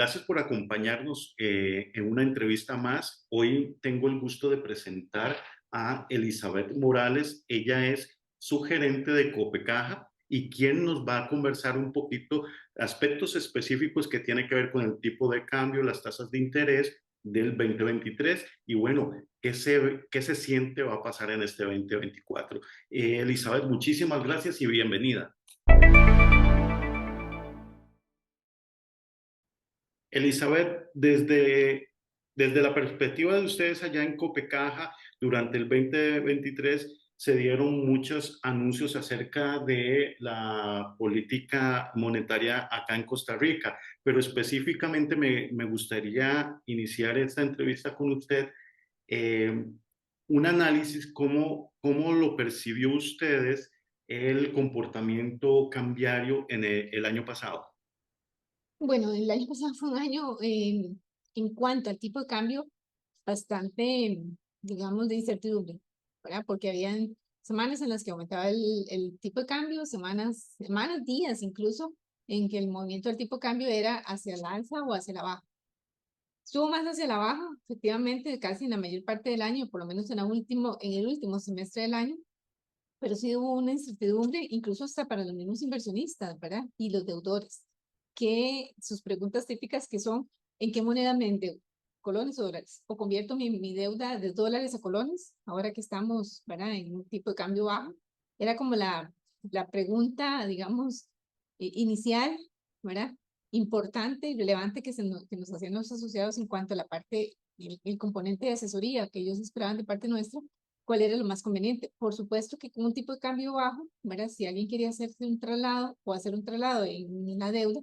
gracias por acompañarnos en una entrevista más. Hoy tengo el gusto de presentar a Elizabeth Morales. Ella es su gerente de Copecaja y quien nos va a conversar un poquito aspectos específicos que tienen que ver con el tipo de cambio, las tasas de interés del 2023 y bueno, qué se siente va a pasar en este 2024. Elizabeth, muchísimas gracias y bienvenida. Elizabeth, desde la perspectiva de ustedes allá en Copecaja, durante el 2023 se dieron muchos anuncios acerca de la política monetaria acá en Costa Rica, pero específicamente me gustaría iniciar esta entrevista con usted, eh, un análisis, cómo lo percibió ustedes el comportamiento cambiario en el año pasado. Bueno, el año pasado fue un año en cuanto al tipo de cambio bastante, digamos, de incertidumbre, ¿verdad? Porque habían semanas en las que aumentaba el tipo de cambio, semanas, días incluso, en que el movimiento del tipo de cambio era hacia la alza o hacia la baja. Estuvo más hacia la baja, efectivamente, casi en la mayor parte del año, por lo menos en el último semestre del año, pero sí hubo una incertidumbre, incluso hasta para los mismos inversionistas, ¿verdad? Y los deudores, que sus preguntas típicas que son, ¿en qué moneda me endeudo? ¿Colones o dólares? ¿O convierto mi deuda de dólares a colones? Ahora que estamos, ¿verdad? En un tipo de cambio bajo. Era como la pregunta, digamos, inicial, ¿verdad? Importante y relevante que nos hacían los asociados en cuanto a la parte, el componente de asesoría que ellos esperaban de parte nuestra, cuál era lo más conveniente. Por supuesto que con un tipo de cambio bajo, ¿verdad? Si alguien quería hacerse un traslado o hacer un traslado en la deuda,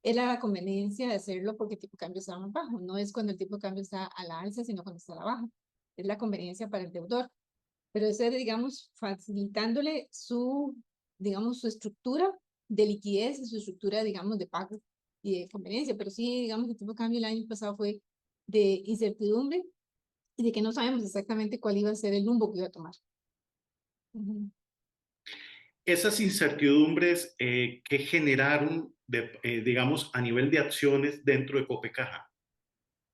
era la conveniencia de hacerlo porque el tipo de cambio estaba más bajo. No es cuando el tipo de cambio está a la alza, sino cuando está a la baja. Es la conveniencia para el deudor. Pero eso es, digamos, facilitándole digamos, su estructura de liquidez y su estructura, digamos, de pago y de conveniencia. Pero sí, digamos, el tipo de cambio el año pasado fue de incertidumbre y de que no sabemos exactamente cuál iba a ser el rumbo que iba a tomar. Ujú. Esas incertidumbres que generaron, digamos, a nivel de acciones dentro de Copecaja.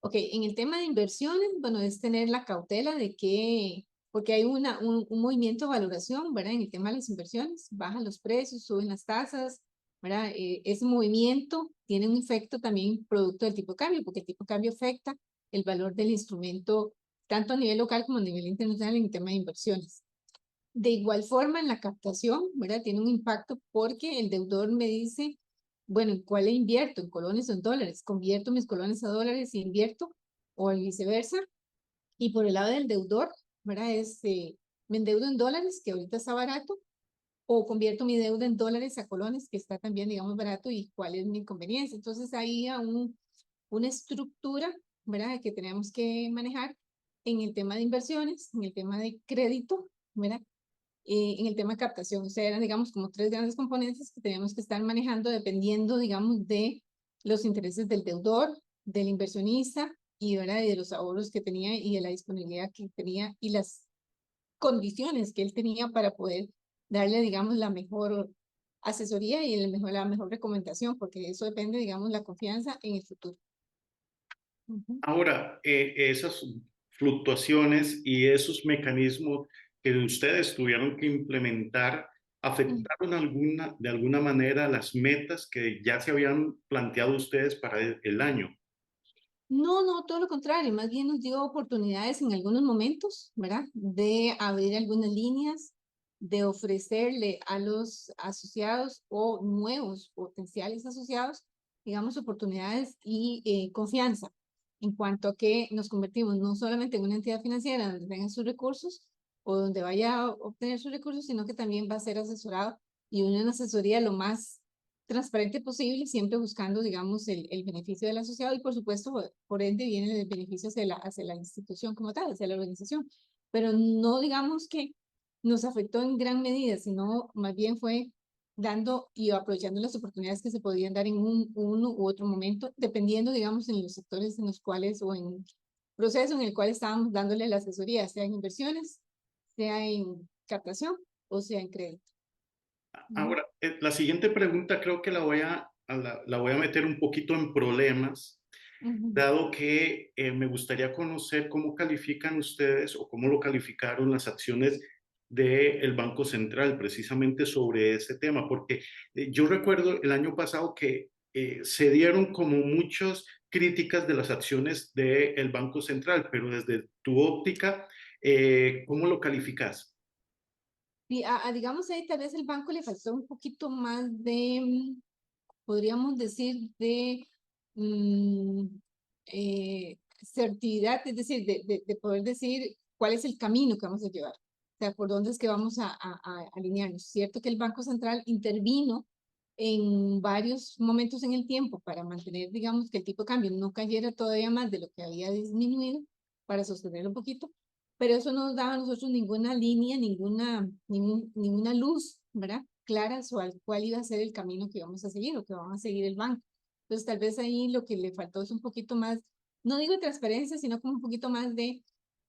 Ok, en el tema de inversiones, bueno, es tener la cautela de que, porque hay un movimiento de valoración, ¿verdad? En el tema de las inversiones, bajan los precios, suben las tasas, ¿verdad? Ese movimiento tiene un efecto también producto del tipo de cambio, porque el tipo de cambio afecta el valor del instrumento tanto a nivel local como a nivel internacional en el tema de inversiones. De igual forma, en la captación, ¿verdad? Tiene un impacto porque el deudor me dice, bueno, ¿en cuál le invierto? ¿En colones o en dólares? ¿Convierto mis colones a dólares y invierto? O viceversa. Y por el lado del deudor, ¿verdad? Me endeudo en dólares, que ahorita está barato, o convierto mi deuda en dólares a colones, que está también, digamos, barato, y cuál es mi conveniencia. Entonces, ahí una estructura, ¿verdad? Que tenemos que manejar en el tema de inversiones, en el tema de crédito, ¿verdad? En el tema de captación. O sea, eran, digamos, como tres grandes componentes que teníamos que estar manejando dependiendo, digamos, de los intereses del deudor, del inversionista y, ¿verdad? Y de los ahorros que tenía y de la disponibilidad que tenía y las condiciones que él tenía para poder darle, digamos, la mejor asesoría y la mejor recomendación, porque eso depende, digamos, la confianza en el futuro. Ujú. Ahora, esas fluctuaciones y esos mecanismos que ustedes tuvieron que implementar afectaron de alguna manera las metas que ya se habían planteado ustedes para el año. No, no, todo lo contrario, más bien nos dio oportunidades en algunos momentos, ¿verdad? De abrir algunas líneas, de ofrecerle a los asociados o nuevos potenciales asociados, digamos, oportunidades y confianza en cuanto a que nos convertimos no solamente en una entidad financiera donde tengan sus recursos o donde vaya a obtener sus recursos, sino que también va a ser asesorado y una asesoría lo más transparente posible, siempre buscando, digamos, el beneficio del asociado y, por supuesto, por ende viene el beneficio hacia la institución como tal, hacia la organización. Pero no digamos que nos afectó en gran medida, sino más bien fue dando y aprovechando las oportunidades que se podían dar en uno u otro momento, dependiendo, digamos, en los sectores en los cuales o en proceso en el cual estábamos dándole la asesoría, sea en inversiones, sea en captación o sea en crédito. Ahora, la siguiente pregunta creo que la voy a meter un poquito en problemas Ujú. dado que me gustaría conocer cómo califican ustedes o cómo lo calificaron las acciones del Banco Central precisamente sobre ese tema, porque yo recuerdo el año pasado que se dieron como muchas críticas de las acciones del Banco Central, pero desde tu óptica, ¿cómo lo calificas? Y digamos ahí tal vez el banco le faltó un poquito más de, podríamos decir, de mm, certidumbre, es decir, de poder decir cuál es el camino que vamos a llevar, o sea, por dónde es que vamos a alinearnos. Cierto que el Banco Central intervino en varios momentos en el tiempo para mantener, digamos, que el tipo de cambio no cayera todavía más de lo que había disminuido, para sostenerlo un poquito, pero eso no nos daba a nosotros ninguna línea, ninguna luz, ¿verdad? Clara sobre cuál iba a ser el camino que íbamos a seguir o que vamos a seguir el banco. Entonces, tal vez ahí lo que le faltó es un poquito más, no digo de transparencia, sino como un poquito más de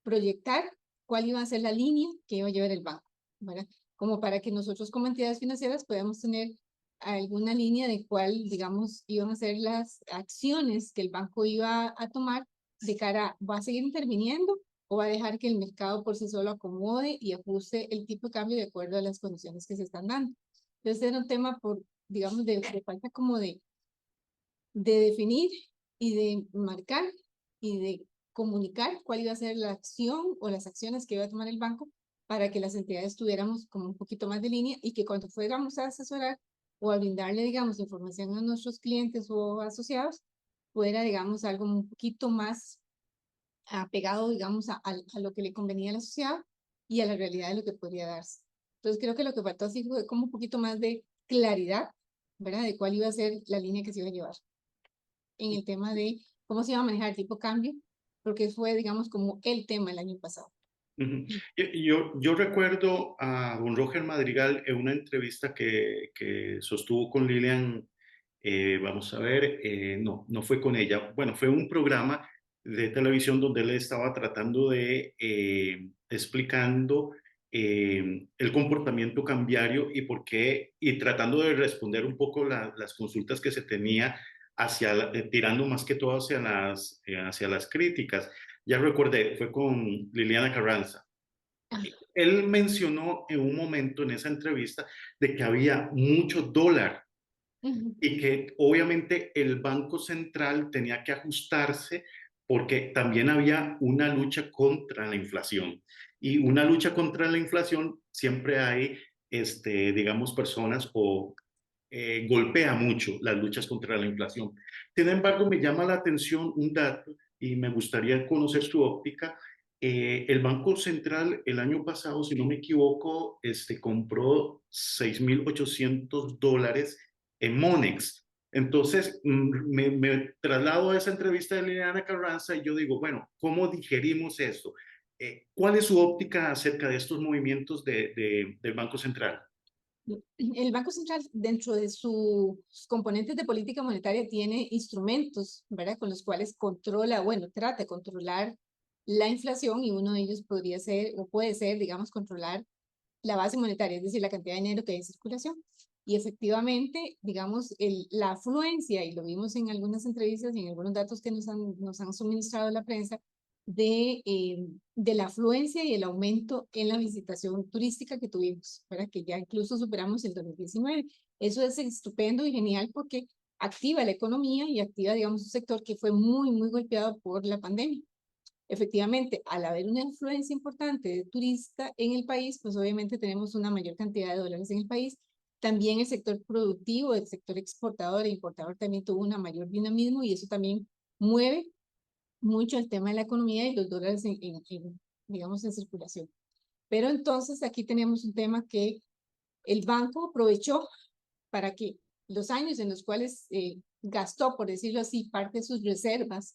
proyectar cuál iba a ser la línea que iba a llevar el banco, ¿verdad? Como para que nosotros como entidades financieras podamos tener alguna línea de cuál, digamos, iban a ser las acciones que el banco iba a tomar de cara, ¿va a seguir interviniendo o va a dejar que el mercado por sí solo acomode y ajuste el tipo de cambio de acuerdo a las condiciones que se están dando? Entonces era un tema por, digamos, de falta como de definir y de marcar y de comunicar cuál iba a ser la acción o las acciones que iba a tomar el banco para que las entidades tuviéramos como un poquito más de línea y que cuando fuéramos a asesorar o a brindarle, digamos, información a nuestros clientes o asociados, fuera, digamos, algo un poquito más apegado, digamos, a lo que le convenía al asociado y a la realidad de lo que podría darse. Entonces creo que lo que faltó así fue como un poquito más de claridad, ¿verdad? De cuál iba a ser la línea que se iba a llevar en el tema de cómo se iba a manejar el tipo de cambio, porque fue, digamos, como el tema el año pasado. Ujú. Yo recuerdo a don Roger Madrigal en una entrevista que sostuvo con Lilian, vamos a ver, no fue con ella, bueno, fue un programa de televisión donde él estaba tratando de, explicando el comportamiento cambiario y por qué, y tratando de responder un poco las consultas que se tenía tirando más que todo hacia las críticas. Ya recuerde, fue con Liliana Carranza. Ah, Él mencionó en un momento en esa entrevista de que había mucho dólar ujú, y que obviamente el Banco Central tenía que ajustarse porque también había una lucha contra la inflación. Y una lucha contra la inflación siempre hay, digamos, personas o golpea mucho las luchas contra la inflación. Sin embargo, me llama la atención un dato y me gustaría conocer su óptica. El Banco Central el año pasado, si no me equivoco, compró $6,800 en Monex. Entonces, me traslado a esa entrevista de Liliana Carranza y yo digo, bueno, ¿cómo digerimos esto? ¿Cuál es su óptica acerca de estos movimientos del Banco Central? el Banco Central, dentro de sus componentes de política monetaria, tiene instrumentos, ¿verdad? Con los cuales controla, bueno, trata de controlar la inflación y uno de ellos podría ser, o puede ser, digamos, controlar la base monetaria, es decir, la cantidad de dinero que hay en circulación. Y efectivamente, digamos, la afluencia, y lo vimos en algunas entrevistas y en algunos datos que nos han suministrado la prensa, de la afluencia y el aumento en la visitación turística que tuvimos, ¿verdad? Que ya incluso superamos el 2019. Eso es estupendo y genial porque activa la economía y activa, digamos, un sector que fue muy, muy golpeado por la pandemia. Efectivamente, al haber una influencia importante de turista en el país, pues obviamente tenemos una mayor cantidad de dólares en el país. También el sector productivo, el sector exportador e importador también tuvo una mayor dinamismo y eso también mueve mucho el tema de la economía y los dólares digamos, en circulación. Pero entonces aquí tenemos un tema que el banco aprovechó para que los años en los cuales gastó, por decirlo así, parte de sus reservas,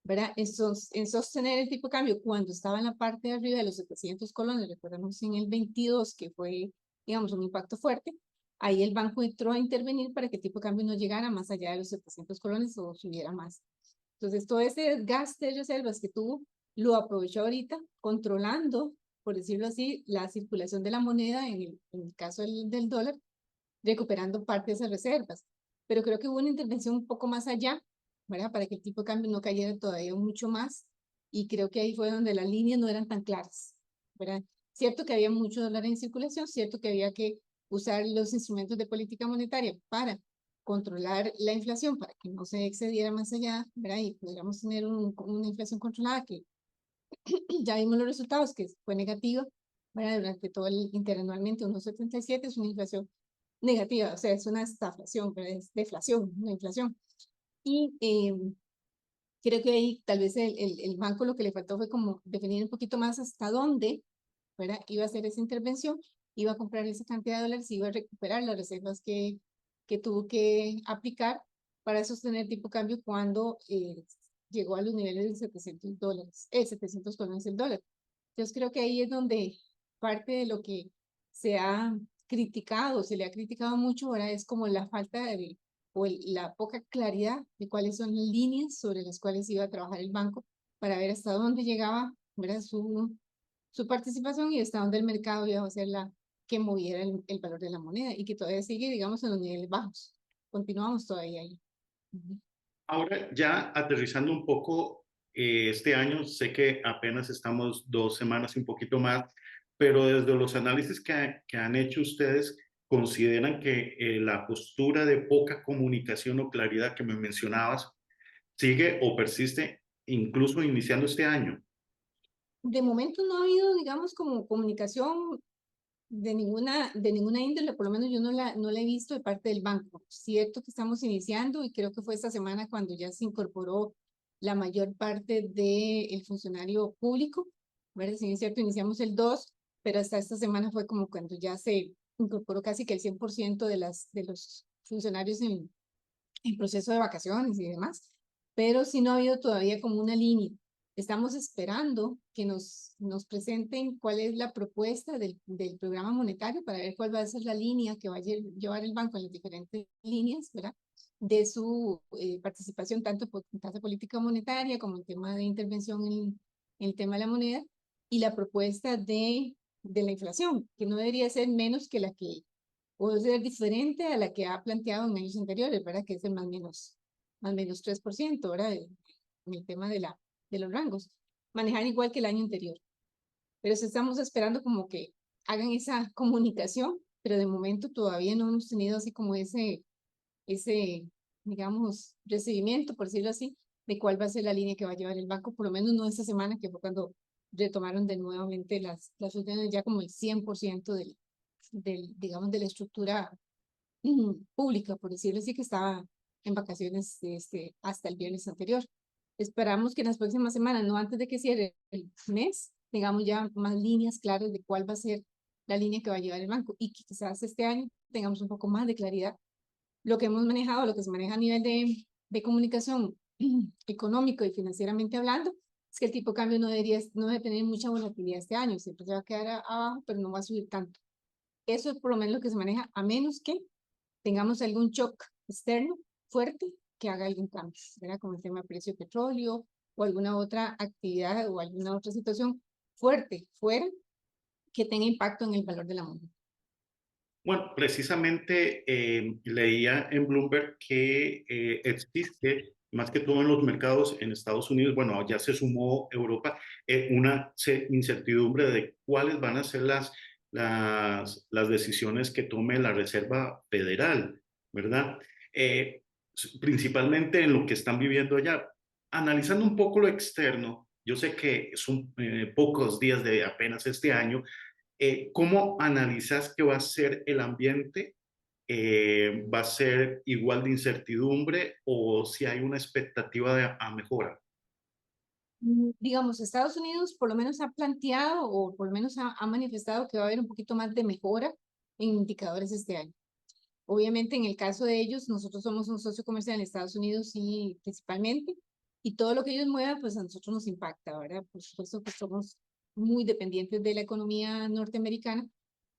¿verdad? En sostener el tipo de cambio cuando estaba en la parte de arriba de los 700 colones, recordamos en el 22 que fue, digamos, un impacto fuerte, ahí el banco entró a intervenir para que el tipo de cambio no llegara más allá de los 700 colones o subiera más. Entonces, todo ese gasto de reservas que tuvo, lo aprovechó ahorita controlando, por decirlo así, la circulación de la moneda en el caso del dólar recuperando parte de esas reservas. Pero creo que hubo una intervención un poco más allá ¿verdad? Para que el tipo de cambio no cayera todavía mucho más. Y creo que ahí fue donde las líneas no eran tan claras, ¿verdad? Cierto que había mucho dólar en circulación, cierto que había que usar los instrumentos de política monetaria para controlar la inflación, para que no se excediera más allá, ¿verdad? Y pudiéramos tener una inflación controlada que ya vimos los resultados, que fue negativa, ¿verdad? Durante todo el interanualmente, 1,77 es una inflación negativa, o sea, es una estaflación, pero es deflación, una inflación. Y creo que ahí tal vez el banco lo que le faltó fue como definir un poquito más hasta dónde, ¿verdad? Iba a hacer esa intervención, iba a comprar esa cantidad de dólares, iba a recuperar las reservas que tuvo que aplicar para sostener tipo de cambio cuando llegó a los niveles de $700, 700 colones el dólar. Entonces creo que ahí es donde parte de lo que se ha criticado, se le ha criticado mucho ahora es como la falta de, la poca claridad de cuáles son las líneas sobre las cuales iba a trabajar el banco para ver hasta dónde llegaba, ¿verdad? Su participación y hasta dónde el mercado iba a ser la que moviera el valor de la moneda y que todavía sigue, digamos, en los niveles bajos. Continuamos todavía ahí. Ujú. Ahora, ya aterrizando un poco, este año, sé que apenas estamos 2 semanas y un poquito más, pero desde los análisis que han hecho ustedes, ¿consideran que la postura de poca comunicación o claridad que me mencionabas sigue o persiste incluso iniciando este año? De momento no ha habido, digamos, como comunicación de ninguna índole, por lo menos yo no la he visto de parte del banco. Cierto que estamos iniciando y creo que fue esta semana cuando ya se incorporó la mayor parte del funcionario público, ¿verdad? Si es cierto, iniciamos el 2, pero hasta esta semana fue como cuando ya se incorporó casi que el 100% de los funcionarios en proceso de vacaciones y demás, pero sí no ha habido todavía como una línea. Estamos esperando que nos presenten cuál es la propuesta del programa monetario para ver cuál va a ser la línea que va a llevar el banco en las diferentes líneas, ¿verdad? De su participación tanto en tasa política monetaria como en tema de intervención en el tema de la moneda y la propuesta de la inflación, que no debería ser menos que la que puede ser diferente a la que ha planteado en años anteriores, ¿verdad? Que es el más menos 3%, ¿verdad? En el tema de los rangos. Manejar igual que el año anterior. Pero sí estamos esperando como que hagan esa comunicación, pero de momento todavía no hemos tenido así como ese, digamos, recibimiento, por decirlo así, de cuál va a ser la línea que va a llevar el banco, por lo menos no esta semana, que fue cuando retomaron de nuevamente las funciones ya como el 100% digamos, de la estructura pública, por decirlo así, que estaba en vacaciones hasta el viernes anterior. Esperamos que en las próximas semanas, no antes de que cierre el mes, tengamos ya más líneas claras de cuál va a ser la línea que va a llevar el banco y que quizás este año tengamos un poco más de claridad. Lo que hemos manejado, lo que se maneja a nivel de comunicación económico y financieramente hablando, es que el tipo de cambio no debe tener mucha volatilidad este año, siempre se va a quedar abajo, pero no va a subir tanto. Eso es por lo menos lo que se maneja, a menos que tengamos algún shock externo fuerte que haga algún cambio, ¿verdad? Como el tema del precio de petróleo o alguna otra actividad o alguna otra situación fuerte fuera que tenga impacto en el valor de la moneda. Bueno, precisamente leía en Bloomberg que existe, más que todo en los mercados en Estados Unidos, bueno, ya se sumó Europa, una incertidumbre de cuáles van a ser las decisiones que tome la Reserva Federal, ¿verdad? Eh, Principalmente en lo que están viviendo allá. Analizando un poco lo externo, yo sé que son pocos días de apenas este año. ¿Cómo analizas que va a ser el ambiente? ¿Va a ser igual de incertidumbre o si hay una expectativa a mejora? Digamos, Estados Unidos por lo menos ha planteado o por lo menos ha manifestado que va a haber un poquito más de mejora en indicadores este año. Obviamente, en el caso de ellos, nosotros somos un socio comercial en Estados Unidos y principalmente, y todo lo que ellos muevan, pues a nosotros nos impacta, ¿verdad? Por supuesto que somos muy dependientes de la economía norteamericana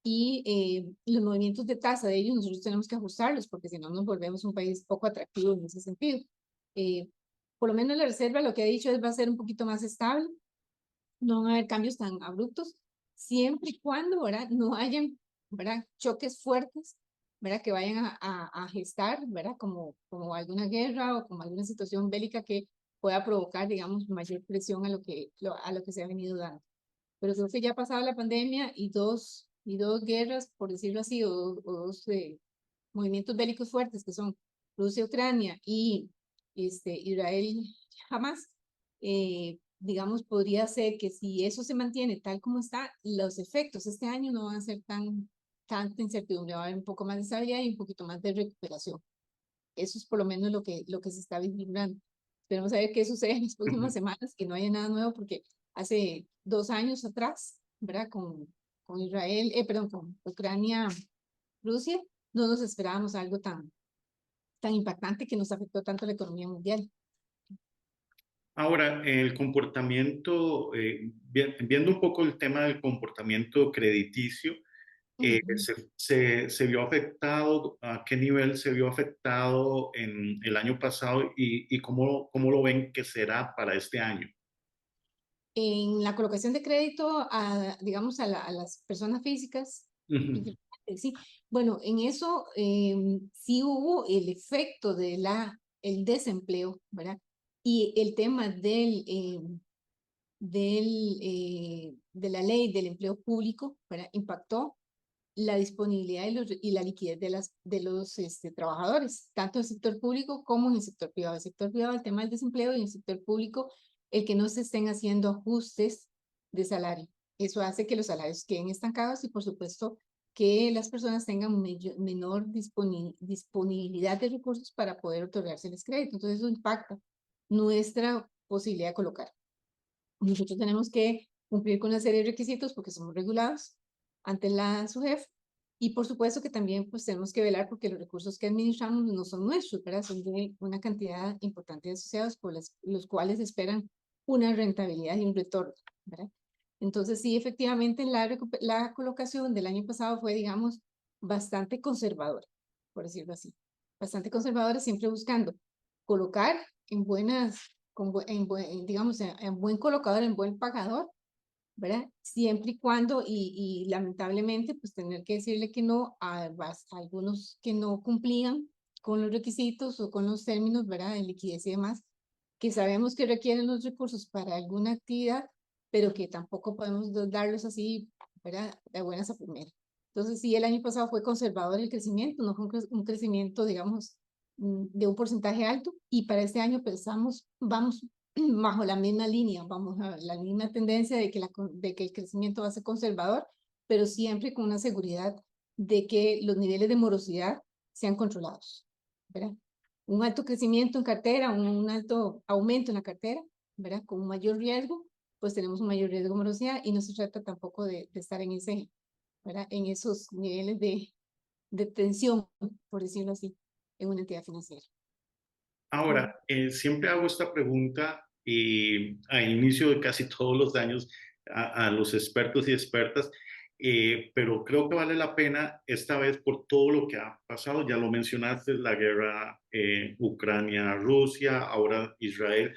y los movimientos de tasa de ellos nosotros tenemos que ajustarlos porque si no nos volvemos un país poco atractivo en ese sentido. Eh, por lo menos la reserva lo que ha dicho es va a ser un poquito más estable, no van a haber cambios tan abruptos, siempre y cuando, ¿verdad? No hayan, ¿verdad? Choques fuertes ¿verdad? Que vayan a gestar, ¿verdad? Como alguna guerra o como alguna situación bélica que pueda provocar, digamos, mayor presión a lo que se ha venido dando. Pero creo que ya ha pasado la pandemia y dos guerras, por decirlo así, o dos movimientos bélicos fuertes que son Rusia, Ucrania y Israel, Hamas, digamos, podría ser que si eso se mantiene tal como está, los efectos este año no van a ser tanta incertidumbre, va a haber un poco más de estabilidad y un poquito más de recuperación. Eso es por lo menos lo que se está vislumbrando. Esperemos a ver qué sucede en las próximas semanas, que no haya nada nuevo, porque hace 2 años atrás, ¿verdad? Con Israel, perdón, con Ucrania, Rusia, no nos esperábamos algo tan impactante que nos afectó tanto la economía mundial. Ahora, el comportamiento, viendo un poco el tema del comportamiento crediticio, Ujú. se vio afectado, ¿a qué nivel se vio afectado en el año pasado y cómo lo ven que será para este año? En la colocación de crédito digamos, a las personas físicas, Ujú. principalmente, sí. Bueno, en eso sí hubo el efecto el desempleo, ¿verdad? Y el tema de la ley del empleo público, ¿verdad? Impactó la disponibilidad y la liquidez de los trabajadores, tanto en el sector público como en el sector privado. El sector privado, el tema del desempleo, y en el sector público, el que no se estén haciendo ajustes de salario. Eso hace que los salarios queden estancados y, por supuesto, que las personas tengan menor disponibilidad de recursos para poder otorgárseles crédito. Entonces, eso impacta nuestra posibilidad de colocar. Nosotros tenemos que cumplir con una serie de requisitos porque somos regulados ante la SUGEF y por supuesto que también pues tenemos que velar porque los recursos que administramos no son nuestros, ¿verdad? Son de una cantidad importante de asociados por los cuales esperan una rentabilidad y un retorno, ¿verdad? Entonces sí, efectivamente la colocación del año pasado fue, digamos, bastante conservadora, por decirlo así. Bastante conservadora, siempre buscando colocar en buenas digamos, en buen colocador, en buen pagador, ¿verdad? Siempre y cuando, y lamentablemente, pues tener que decirle que no a algunos que no cumplían con los requisitos o con los términos, ¿verdad? De liquidez y demás, que sabemos que requieren los recursos para alguna actividad, pero que tampoco podemos darlos así, ¿verdad? De buenas a primeras. Entonces, sí, el año pasado fue conservador el crecimiento, no fue un crecimiento, digamos, de un porcentaje alto, y para este año pensamos, vamos bajo la misma línea, vamos a ver la misma tendencia de que el crecimiento va a ser conservador, pero siempre con una seguridad de que los niveles de morosidad sean controlados, ¿verdad? Un alto crecimiento en cartera, un alto aumento en la cartera, ¿verdad? Con un mayor riesgo, pues tenemos un mayor riesgo de morosidad y no se trata tampoco de estar en ¿verdad? En esos niveles de tensión, por decirlo así, en una entidad financiera. Ahora, siempre hago esta pregunta y a inicio de casi todos los años a los expertos y expertas, pero creo que vale la pena esta vez por todo lo que ha pasado. Ya lo mencionaste, la guerra Ucrania-Rusia, ahora Israel.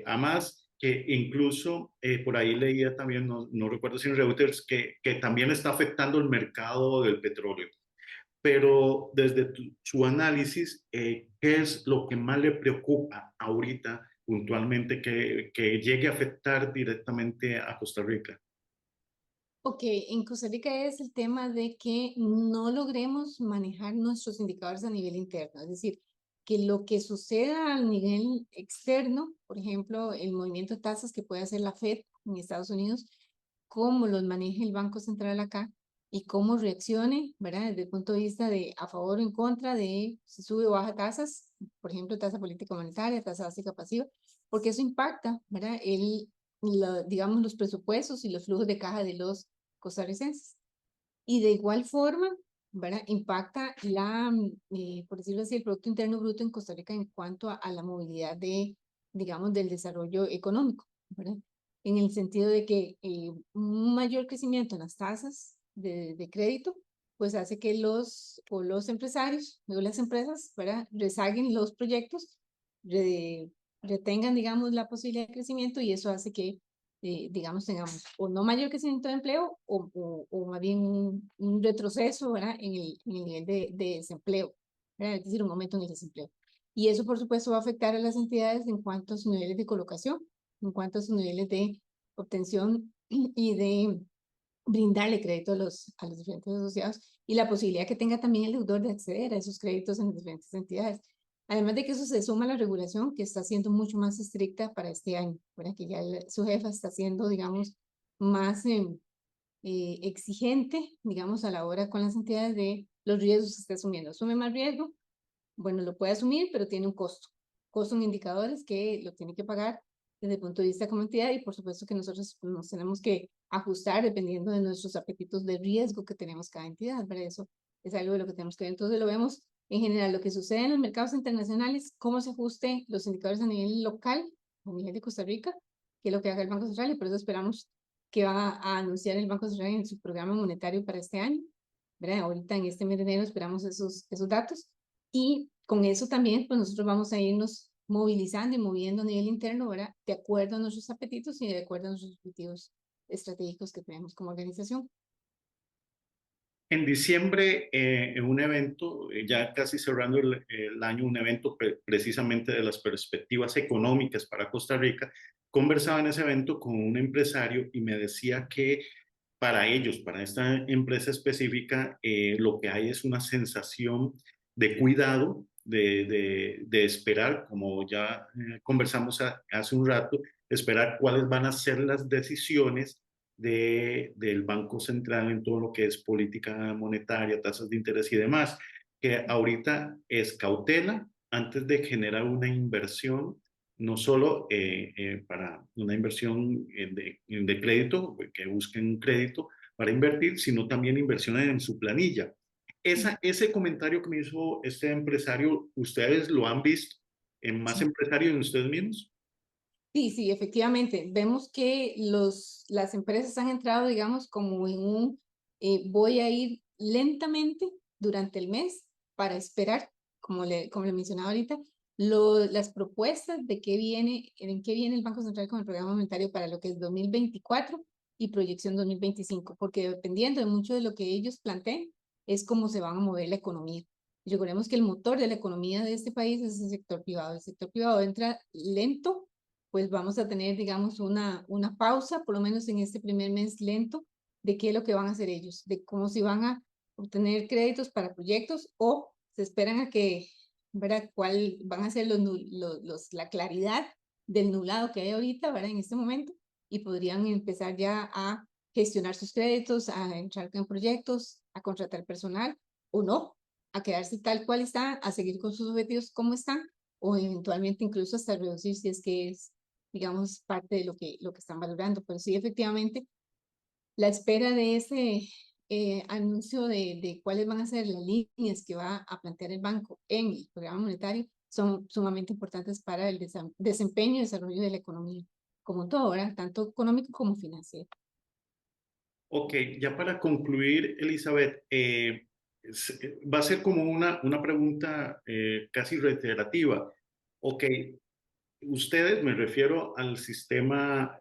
Además, que incluso por ahí leía también, no recuerdo si en Reuters, que también está afectando el mercado del petróleo. Pero desde su análisis, ¿qué es lo que más le preocupa ahorita puntualmente que llegue a afectar directamente a Costa Rica? Ok, en Costa Rica es el tema de que no logremos manejar nuestros indicadores a nivel interno, es decir, que lo que suceda a nivel externo, por ejemplo, el movimiento de tasas que puede hacer la Fed en Estados Unidos, cómo los maneje el Banco Central acá y cómo reaccione, ¿verdad? Desde el punto de vista de a favor o en contra de si sube o baja tasas, por ejemplo, tasa política monetaria, tasa básica pasiva, porque eso impacta, ¿verdad? Digamos, los presupuestos y los flujos de caja de los costarricenses. Y de igual forma, ¿verdad? Impacta por decirlo así, el Producto Interno Bruto en Costa Rica en cuanto a la movilidad digamos, del desarrollo económico, ¿verdad? En el sentido de que un mayor crecimiento en las tasas de crédito, pues hace que los empresarios, o las empresas, ¿verdad? Rezaguen los proyectos, re- retengan, digamos, la posibilidad de crecimiento y eso hace que digamos, tengamos o no mayor crecimiento de empleo o más bien un retroceso, ¿verdad? En el nivel de desempleo, ¿verdad? Es decir, un aumento en el desempleo. Y eso, por supuesto, va a afectar a las entidades en cuanto a sus niveles de colocación, en cuanto a sus niveles de obtención y de brindarle crédito a los diferentes asociados y la posibilidad que tenga también el deudor de acceder a esos créditos en las diferentes entidades. Además de que eso se suma a la regulación que está siendo mucho más estricta para este año, para que ya su jefa está siendo, digamos, más exigente, digamos, a la hora con las entidades de los riesgos que está asumiendo. Asume más riesgo, bueno, lo puede asumir, pero tiene un costo en indicadores que lo tiene que pagar desde el punto de vista como entidad y por supuesto que nosotros nos tenemos que ajustar dependiendo de nuestros apetitos de riesgo que tenemos cada entidad, ¿verdad? Eso es algo de lo que tenemos que ver. Entonces lo vemos en general, lo que sucede en los mercados internacionales, cómo se ajusten los indicadores a nivel local, a nivel de Costa Rica, que es lo que haga el Banco Central y por eso esperamos que va a anunciar el Banco Central en su programa monetario para este año, ¿verdad? Ahorita en este mes de enero esperamos esos datos y con eso también, pues nosotros vamos a irnos movilizando y moviendo a nivel interno, ¿verdad? De acuerdo a nuestros apetitos y de acuerdo a nuestros objetivos estratégicos que tenemos como organización. En diciembre, en un evento, ya casi cerrando el año, un evento precisamente de las perspectivas económicas para Costa Rica, conversaba en ese evento con un empresario y me decía que para ellos, para esta empresa específica, lo que hay es una sensación de cuidado, de esperar, como ya conversamos hace un rato, esperar cuáles van a ser las decisiones del Banco Central en todo lo que es política monetaria, tasas de interés y demás, que ahorita es cautela antes de generar una inversión, no solo para una inversión de crédito, que busquen crédito para invertir, sino también inversiones en su planilla. Ese comentario que me hizo este empresario, ¿ustedes lo han visto en más Sí. empresarios en ustedes mismos? Sí, sí, efectivamente. Vemos que las empresas han entrado, digamos, como en voy a ir lentamente durante el mes para esperar, como le mencionaba ahorita, las propuestas de qué viene, en qué viene el Banco Central con el programa monetario para lo que es 2024 y proyección 2025, porque dependiendo de mucho de lo que ellos planteen, es cómo se van a mover la economía. Y recordemos que el motor de la economía de este país es el sector privado. El sector privado entra lento, pues vamos a tener, digamos, una pausa, por lo menos en este primer mes lento, de qué es lo que van a hacer ellos, de cómo si van a obtener créditos para proyectos o se esperan a que, ¿verdad? ¿Cuál van a ser la claridad del nublado que hay ahorita, ¿verdad? En este momento, y podrían empezar ya a gestionar sus créditos, a entrar en proyectos, a contratar personal o no, a quedarse tal cual está, a seguir con sus objetivos como están, o eventualmente incluso hasta reducir si es que es, digamos, parte de lo que están valorando. Pero sí, efectivamente, la espera de ese anuncio de cuáles van a ser las líneas que va a plantear el banco en el programa monetario son sumamente importantes para el desempeño y desarrollo de la economía, como todo, ¿verdad? Tanto económico como financiero. Ok, ya para concluir, Elizabeth, va a ser como una pregunta casi reiterativa. Ok, ustedes, me refiero al sistema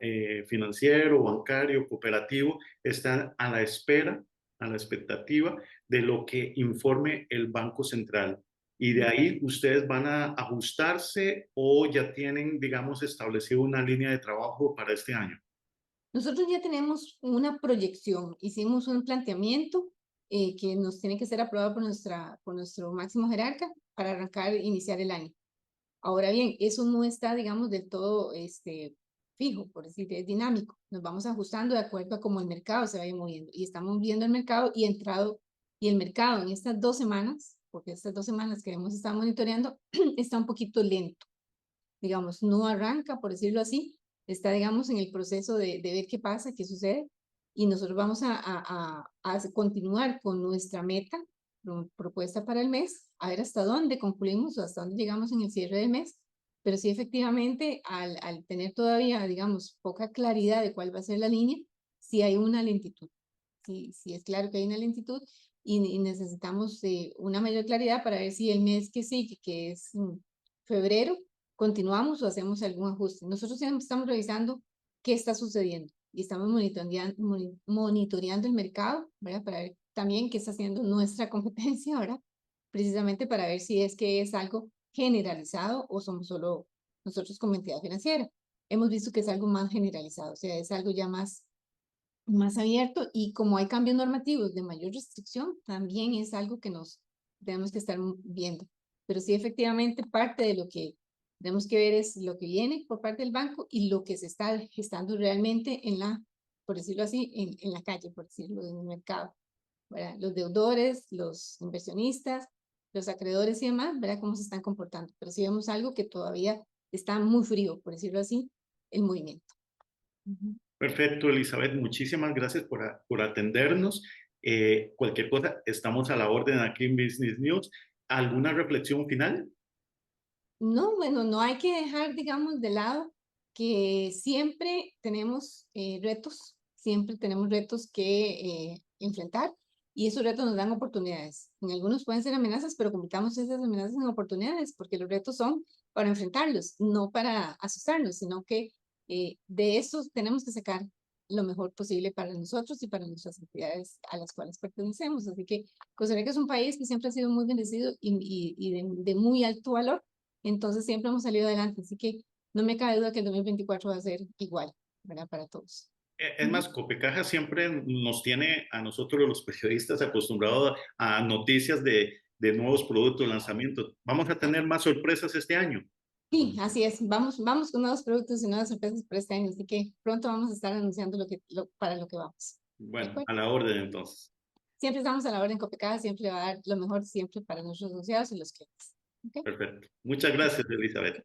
financiero, bancario, cooperativo, están a la espera, a la expectativa de lo que informe el Banco Central. Y de ahí ustedes van a ajustarse o ya tienen, digamos, establecido una línea de trabajo para este año. Nosotros ya tenemos una proyección, hicimos un planteamiento que nos tiene que ser aprobado por nuestro máximo jerarca para arrancar, iniciar el año. Ahora bien, eso no está, digamos, del todo fijo, por decir, es dinámico. Nos vamos ajustando de acuerdo a cómo el mercado se vaya moviendo. Y estamos viendo el mercado y el mercado en estas 2 semanas, porque estas 2 semanas que hemos estado monitoreando, está un poquito lento. Digamos, no arranca, por decirlo así, está, digamos, en el proceso de ver qué pasa, qué sucede. Y nosotros vamos a continuar con nuestra meta propuesta para el mes, a ver hasta dónde concluimos o hasta dónde llegamos en el cierre del mes, pero sí efectivamente al tener todavía, digamos, poca claridad de cuál va a ser la línea, sí hay una lentitud, sí es claro que hay una lentitud y necesitamos una mayor claridad para ver si el mes que sigue, que es febrero, continuamos o hacemos algún ajuste. Nosotros siempre estamos revisando qué está sucediendo. Y estamos monitoreando el mercado, ¿verdad? Para ver también qué está haciendo nuestra competencia, ¿verdad? Precisamente para ver si es que es algo generalizado o somos solo nosotros como entidad financiera. Hemos visto que es algo más generalizado, o sea, es algo ya más abierto y como hay cambios normativos de mayor restricción, también es algo que nos tenemos que estar viendo. Pero sí, efectivamente, parte de lo que tenemos que ver es lo que viene por parte del banco y lo que se está gestando realmente en la, por decirlo así, en la calle, por decirlo, en el mercado, ¿verdad? Los deudores, los inversionistas, los acreedores y demás, ¿verdad? Cómo se están comportando. Pero sí vemos algo que todavía está muy frío, por decirlo así, el movimiento. Perfecto, Elizabeth, muchísimas gracias por atendernos. Cualquier cosa, estamos a la orden aquí en Business News. ¿Alguna reflexión final? No, bueno, no hay que dejar, digamos, de lado que siempre tenemos retos que enfrentar y esos retos nos dan oportunidades. En algunos pueden ser amenazas, pero convirtamos esas amenazas en oportunidades porque los retos son para enfrentarlos, no para asustarnos, sino que de eso tenemos que sacar lo mejor posible para nosotros y para nuestras entidades a las cuales pertenecemos. Así que Costa Rica es un país que siempre ha sido muy bendecido y de muy alto valor, entonces siempre hemos salido adelante, así que no me cabe duda que el 2024 va a ser igual, ¿verdad? Para todos. Es más, Copecaja siempre nos tiene a nosotros los periodistas acostumbrados a noticias de nuevos productos, lanzamientos. ¿Vamos a tener más sorpresas este año? Sí, así es. Vamos con nuevos productos y nuevas sorpresas para este año, así que pronto vamos a estar anunciando para lo que vamos. ¿De Bueno, acuerdo? a la orden entonces. Siempre estamos a la orden Copecaja, siempre va a dar lo mejor siempre para nuestros asociados y los clientes. ¿Ok? Perfecto. Muchas gracias, Elizabeth.